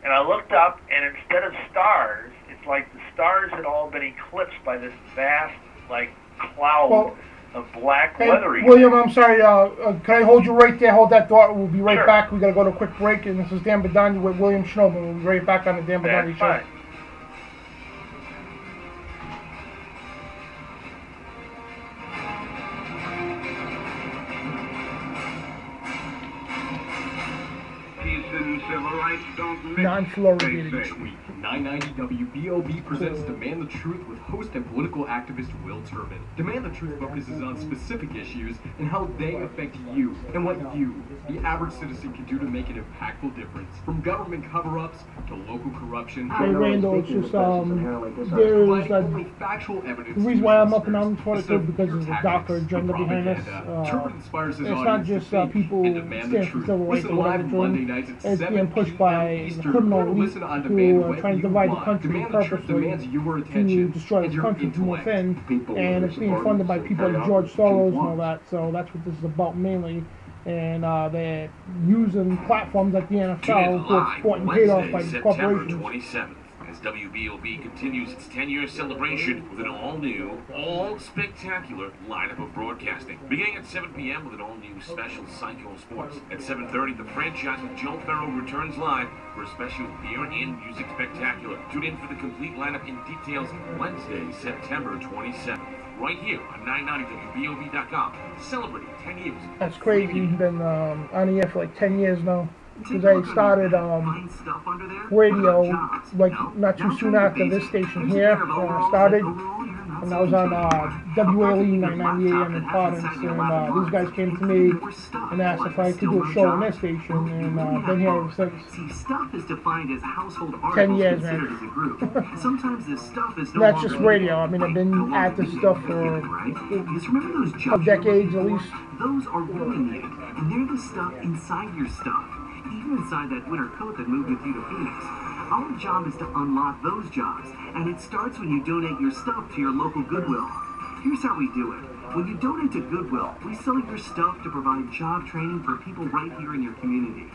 And I looked up, and instead of stars, it's like the stars had all been eclipsed by this vast, like, cloud of black weathering. William, I'm sorry. Can I hold you right there? Hold that thought. We'll be right back. We got to go to a quick break. And this is Dan Bidondi with William Schnobel. We'll be right back on the Dan Bidondi Show. Fine. Non-fluoridated. This week, 990 WBOB presents Demand the Truth with host and political activist Will Turbin. Demand the Truth focuses on specific issues and how they affect you and what you, the average citizen, can do to make an impactful difference. From government cover-ups to local corruption. Hey Randall, it's just there's only factual evidence. The reason why I'm up and down for it is because there's a darker agenda behind this. Inspires his it's not just people standing for civil rights or whatever. It's being pushed by the criminal elite who are trying to divide the country purposely to destroy the country from within, and it's being funded by people like George Soros and all that. So that's what this is about mainly. And they're using platforms like the NFL who are bought and paid off by these corporations. 27th. As WBOB continues its 10-year celebration with an all-new, all-spectacular lineup of broadcasting. Beginning at 7 p.m. with an all-new special Psycho Sports. At 7:30, the franchise with Joe Farrow returns live for a special beer and music spectacular. Tune in for the complete lineup in details Wednesday, September 27th. Right here on 990WBOB.com. Celebrating 10 years. That's crazy. You've been on the air for like 10 years now. Because I started radio like not too soon after this station here started, and I was on WALE 990 AM in Providence, and these guys came to me and asked if I could do a show on their station, and been here ever since. Stuff is defined as household 10 years, man. Sometimes this stuff is that's just radio. I mean, I've been at this stuff for decades at least. Those are ruining you, and they're the stuff inside your stuff. Even inside that winter coat that moved with you to Phoenix. Our job is to unlock those jobs, and it starts when you donate your stuff to your local Goodwill. Here's how we do it. When you donate to Goodwill, we sell your stuff to provide job training for people right here in your community.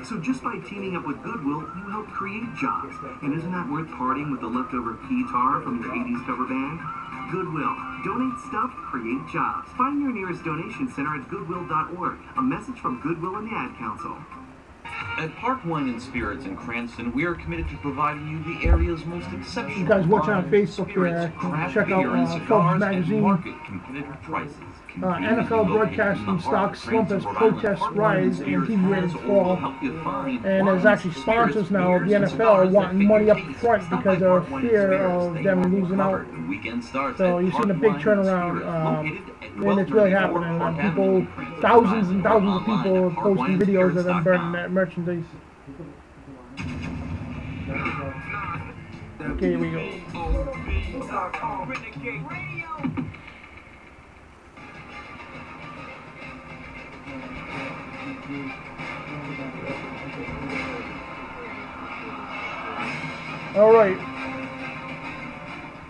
So just by teaming up with Goodwill, you help create jobs. And isn't that worth parting with the leftover guitar from your 80s cover band? Goodwill. Donate stuff, create jobs. Find your nearest donation center at goodwill.org. A message from Goodwill and the Ad Council. At Park Wine and Spirits in Cranston, we are committed to providing you the area's most exceptional you guys watching on Facebook here, check out Forbes magazine. Market competitive prices. NFL broadcasting stocks slump as protests rise and TV ratings fall. And there's actually sponsors now of the NFL wanting money up front because of fear of them losing out. So you're seeing a big turnaround, and it's really happening. People, thousands and thousands of people are posting videos of them burning that merchandise. Okay, here we go.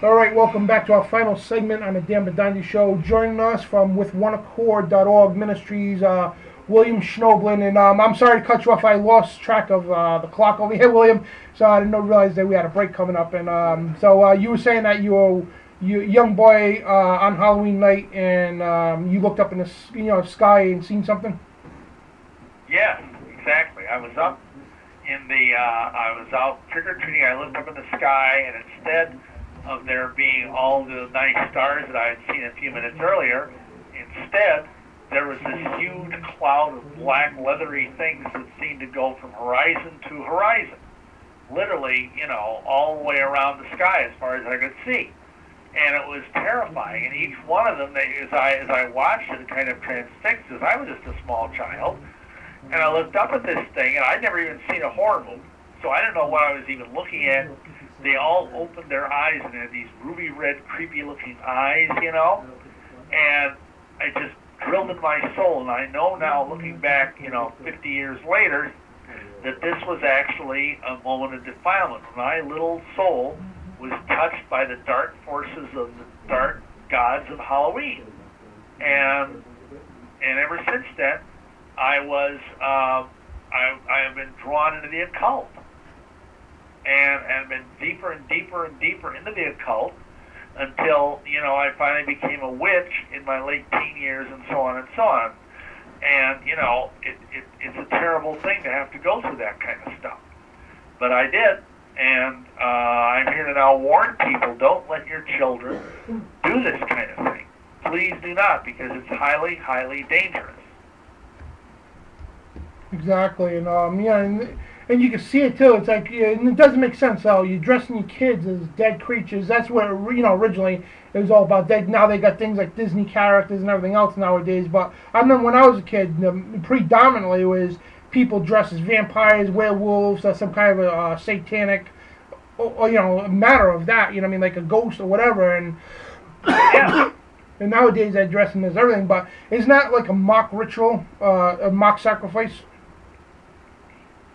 All right, welcome back to our final segment on the Dan Bidondi Show. Joining us from withOneAccord.org Ministries, William Schnoblin, and I'm sorry to cut you off. I lost track of the clock over here, William, so I didn't realize that we had a break coming up. And so you were saying that you were young boy on Halloween night, and you looked up in the sky and seen something. Yes, exactly. I was up in the I was out trick or treating. I looked up in the sky, and instead of there being all the nice stars that I had seen a few minutes earlier, instead there was this huge cloud of black leathery things that seemed to go from horizon to horizon, literally, all the way around the sky as far as I could see. And it was terrifying. And each one of them, as I watched it, kind of transfixed, as I was just a small child. And I looked up at this thing, and I'd never even seen a horror movie, so I didn't know what I was even looking at. They all opened their eyes, and they had these ruby red, creepy-looking eyes, and I just drilled in my soul. And I know now, looking back, 50 years later, that this was actually a moment of defilement. My little soul was touched by the dark forces of the dark gods of Halloween, and ever since then, I have been drawn into the occult, and been deeper and deeper and deeper into the occult until I finally became a witch in my late teen years, and so on and so on. And it's a terrible thing to have to go through that kind of stuff, but I did, and I'm here to now warn people: don't let your children do this kind of thing. Please do not, because it's highly, highly dangerous. Exactly, and and you can see it too. It's like, and it doesn't make sense how you're dressing your kids as dead creatures. That's where originally it was all about dead. Now they got things like Disney characters and everything else nowadays. But I remember when I was a kid, predominantly it was people dressed as vampires, werewolves, or some kind of a satanic, or matter of that. Like a ghost or whatever. And and nowadays they dress them as everything. But isn't that like a mock ritual, a mock sacrifice?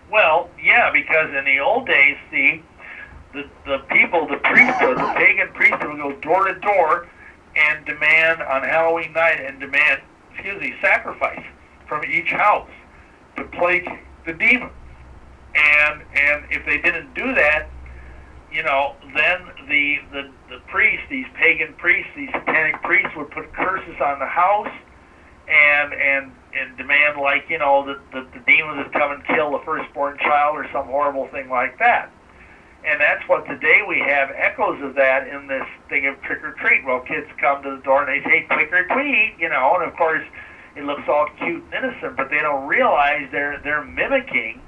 Well, yeah, because in the old days, the people, the priesthood, the pagan priesthood would go door to door and demand on Halloween night sacrifice from each house to plague the demons. And if they didn't do that, then the priests, these pagan priests, these satanic priests would put curses on the house and demand, that the demons would come and kill the firstborn child or some horrible thing like that. And that's what today we have echoes of that in this thing of trick or treat. Well, kids come to the door and they say trick or treat, and of course it looks all cute and innocent, but they don't realize they're mimicking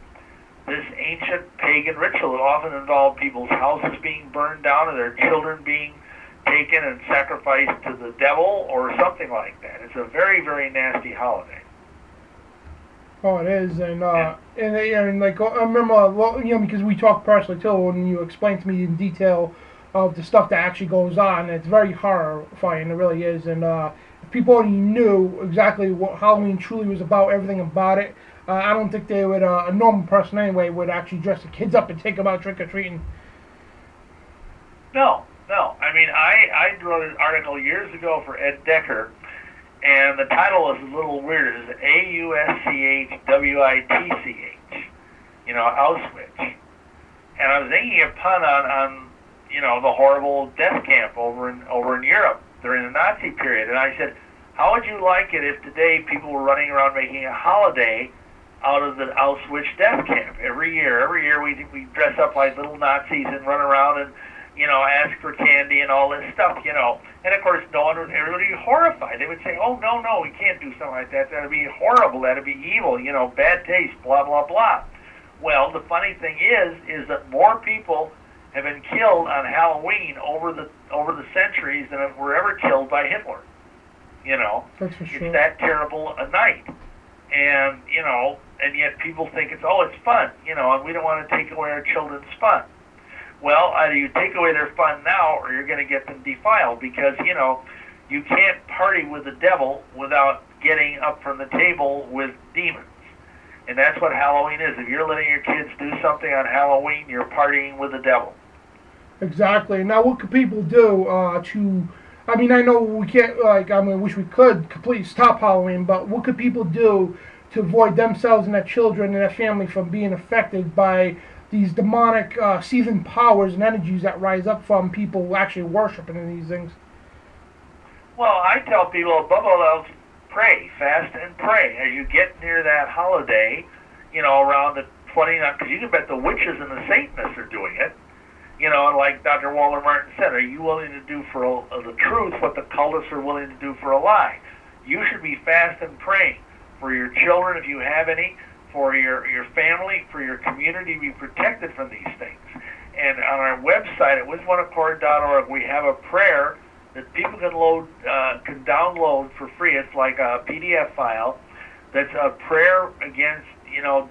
this ancient pagan ritual that often involved people's houses being burned down and their children being taken and sacrificed to the devil or something like that. It's a very, very nasty holiday. Oh, it is, and I remember, because we talked personally too, when you explained to me in detail of the stuff that actually goes on. It's very horrifying, it really is, and if people only knew exactly what Halloween truly was about, everything about it, I don't think they would, a normal person anyway, would actually dress the kids up and take them out trick-or-treating. No. I mean, I wrote an article years ago for Ed Decker, and the title was a little weird. It was Auschwitz, Auschwitz. And I was making a pun on the horrible death camp over in Europe during the Nazi period. And I said, how would you like it if today people were running around making a holiday out of the Auschwitz death camp every year? Every year we dress up like little Nazis and run around and ask for candy and all this stuff, And of course, everybody would be horrified. They would say, oh, no, we can't do something like that. That'd be horrible. That'd be evil, bad taste, blah, blah, blah. Well, the funny thing is that more people have been killed on Halloween over the centuries than were ever killed by Hitler. That's for sure. It's that terrible a night. And, and yet people think it's fun, and we don't want to take away our children's fun. Well, either you take away their fun now or you're going to get them defiled because, you can't party with the devil without getting up from the table with demons. And that's what Halloween is. If you're letting your kids do something on Halloween, you're partying with the devil. Exactly. Now, what could people do I know we can't, I wish we could completely stop Halloween, but what could people do to avoid themselves and their children and their family from being affected by these demonic seething powers and energies that rise up from people actually worshiping these things? Well, I tell people, above all else, pray, fast and pray. As you get near that holiday, around the 29th, because you can bet the witches and the Satanists are doing it. And like Dr. Walter Martin said, are you willing to do for the truth what the cultists are willing to do for a lie? You should be fast and praying for your children, if you have any, for your family, for your community to be protected from these things. And on our website at wisdomaccord.org, we have a prayer that people can download for free. It's like a PDF file that's a prayer against,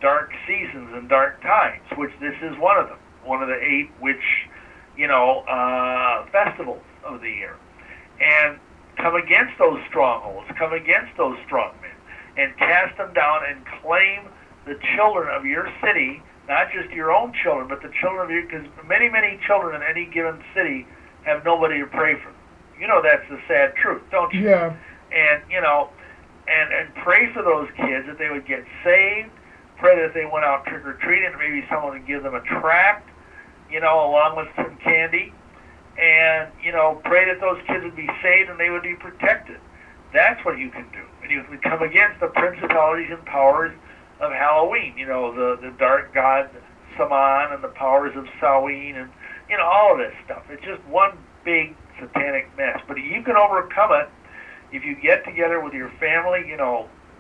dark seasons and dark times, which this is one of them. One of the 8 festivals of the year. And come against those strongholds, come against those strong men, and cast them down and claim the children of your city, not just your own children, but the children of your, because many, many children in any given city have nobody to pray for them. That's the sad truth, don't you? Yeah. And, and pray for those kids that they would get saved, pray that they went out trick-or-treating, maybe someone would give them a tract, along with some candy, and, pray that those kids would be saved and they would be protected. That's what you can do. And you can come against the principalities and powers of Halloween, the dark god Saman and the powers of Samhain and, all of this stuff. It's just one big satanic mess. But you can overcome it if you get together with your family,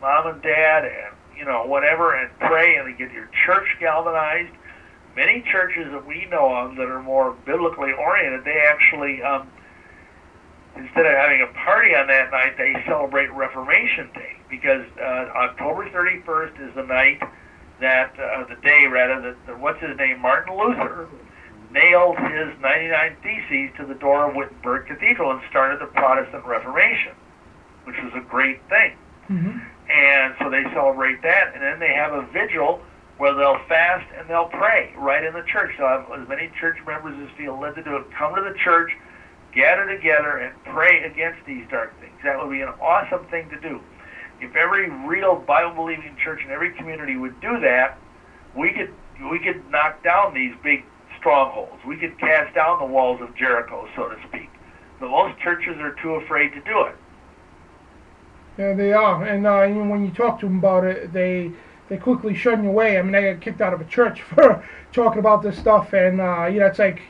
mom and dad and, whatever, and pray and get your church galvanized. Many churches that we know of that are more biblically oriented, they actually, instead of having a party on that night, they celebrate Reformation Day, because October 31st is the night that, what's his name, Martin Luther, nailed his 99 Theses to the door of Wittenberg Cathedral and started the Protestant Reformation, which was a great thing. Mm-hmm. And so they celebrate that, and then they have a vigil where they'll fast and they'll pray right in the church. They'll have as many church members as feel led to do it. Come to the church, gather together, and pray against these dark things. That would be an awesome thing to do. If every real Bible-believing church in every community would do that, we could knock down these big strongholds. We could cast down the walls of Jericho, so to speak. But most churches are too afraid to do it. Yeah, they are. And even when you talk to them about it, they quickly shun you away. I mean, I got kicked out of a church for talking about this stuff, and it's like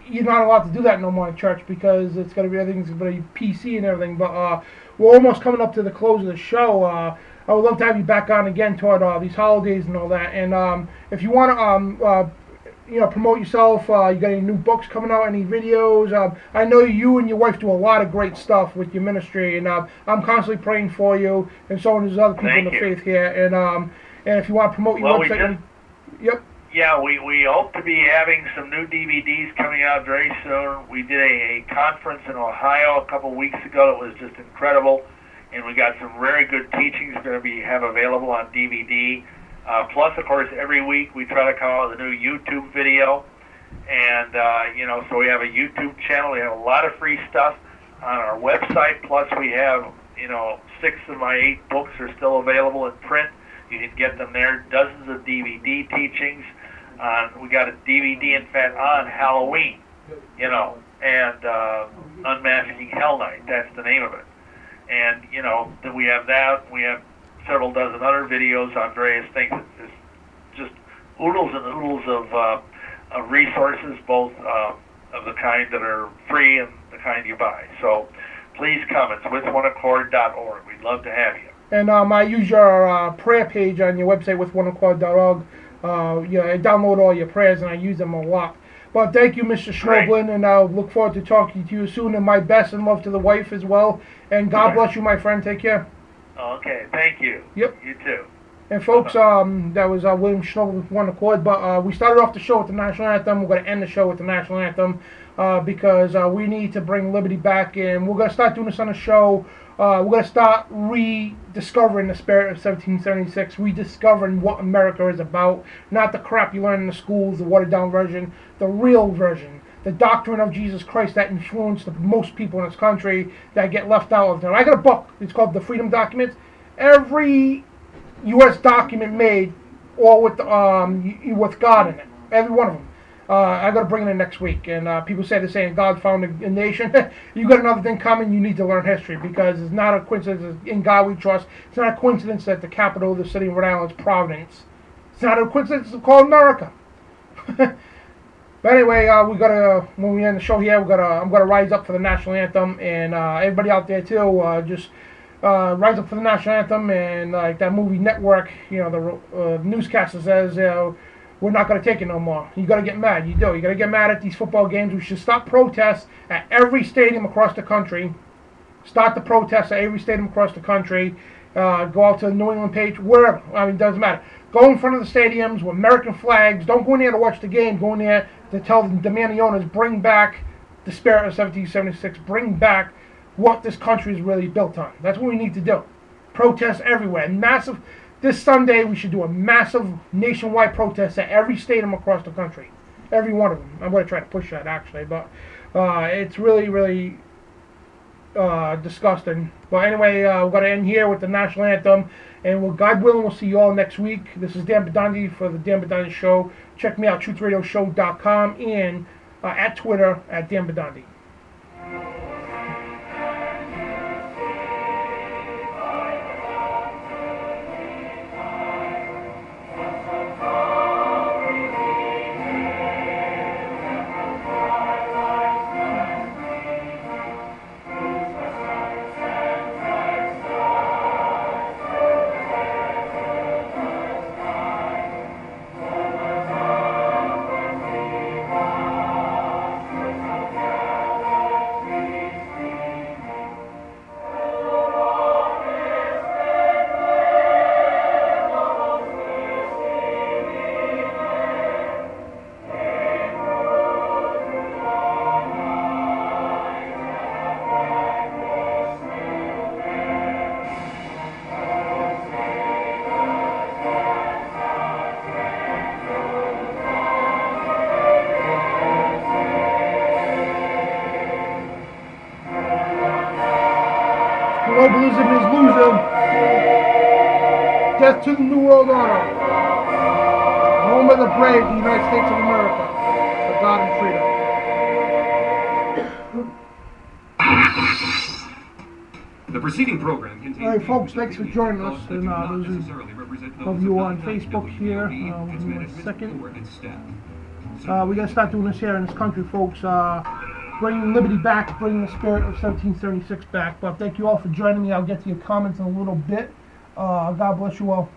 you're not allowed to do that no more in church because it's gonna be everything's gonna be PC and everything. But we're almost coming up to the close of the show. I would love to have you back on again toward these holidays and all that. And if you want to promote yourself, you got any new books coming out, any videos? I know you and your wife do a lot of great stuff with your ministry, and I'm constantly praying for you, and so on. There's other people in the faith here, and if you want to promote your website, yep. Yeah, we hope to be having some new DVDs coming out very soon. We did a conference in Ohio a couple weeks ago that was just incredible, and we got some very good teachings going to have available on DVD. Plus, of course, every week we try to come out with a new YouTube video, and so we have a YouTube channel. We have a lot of free stuff on our website. Plus, we have 6 of my 8 books are still available in print. You can get them there. Dozens of DVD teachings. We got a DVD, in fact, on Halloween, and Unmasking Hell Night. That's the name of it. And then we have that. We have several dozen other videos on various things. It's just oodles and oodles of resources, both of the kind that are free and the kind you buy. So please come. It's withooneaccord.org. We'd love to have you. And I use your prayer page on your website, withoneaccord.org. I download all your prayers, and I use them a lot. But thank you, Mr. Schnoblin, and I'll look forward to talking to you soon. And my best and love to the wife as well. And God bless you, my friend. Take care. Okay, thank you. Yep. You too. And folks, that was William Schnoblin with One Accord. But we started off the show with the national anthem. We're going to end the show with the national anthem because we need to bring liberty back. And we're going to start doing this on the show. We're going to start rediscovering the spirit of 1776, rediscovering what America is about, not the crap you learn in the schools, the watered-down version, the real version, the doctrine of Jesus Christ that influenced most people in this country that get left out of it. I got a book. It's called The Freedom Documents. Every U.S. document made, all with God in it. Every one of them. I got to bring it in next week. And people say they're saying God founded a nation. You got another thing coming. You need to learn history because it's not a coincidence. In God we trust. It's not a coincidence that the capital of the city of Rhode Island is Providence. It's not a coincidence. It's called America. But anyway, we gotta when we end the show here, I'm gonna rise up for the national anthem, and everybody out there too, just rise up for the national anthem. And like that movie Network, the newscaster says, we're not going to take it no more. You got to get mad. You do. You got to get mad at these football games. We should stop protests at every stadium across the country. Start the protests at every stadium across the country. Go out to the New England Patriots, wherever. I mean, it doesn't matter. Go in front of the stadiums with American flags. Don't go in there to watch the game. Go in there to demand the owners, bring back the spirit of 1776. Bring back what this country is really built on. That's what we need to do. Protests everywhere. And massive. This Sunday, we should do a massive nationwide protest at every stadium across the country. Every one of them. I'm going to try to push that, actually. But it's really, really disgusting. But anyway, we're going to end here with the national anthem. And God willing, we'll see you all next week. This is Dan Bidondi for the Dan Bidondi Show. Check me out, truthradioshow.com, and at Twitter, at Dan Bidondi. Globalism is losing. Death to the New World Order. Home of the brave, the United States of America. For God and freedom. The preceding program contains... All right, folks, thanks for joining us. And those of you on Facebook here, we'll give you a second. We got to start doing this here in this country, folks. Bringing liberty back, bringing the spirit of 1776 back. But thank you all for joining me. I'll get to your comments in a little bit. God bless you all.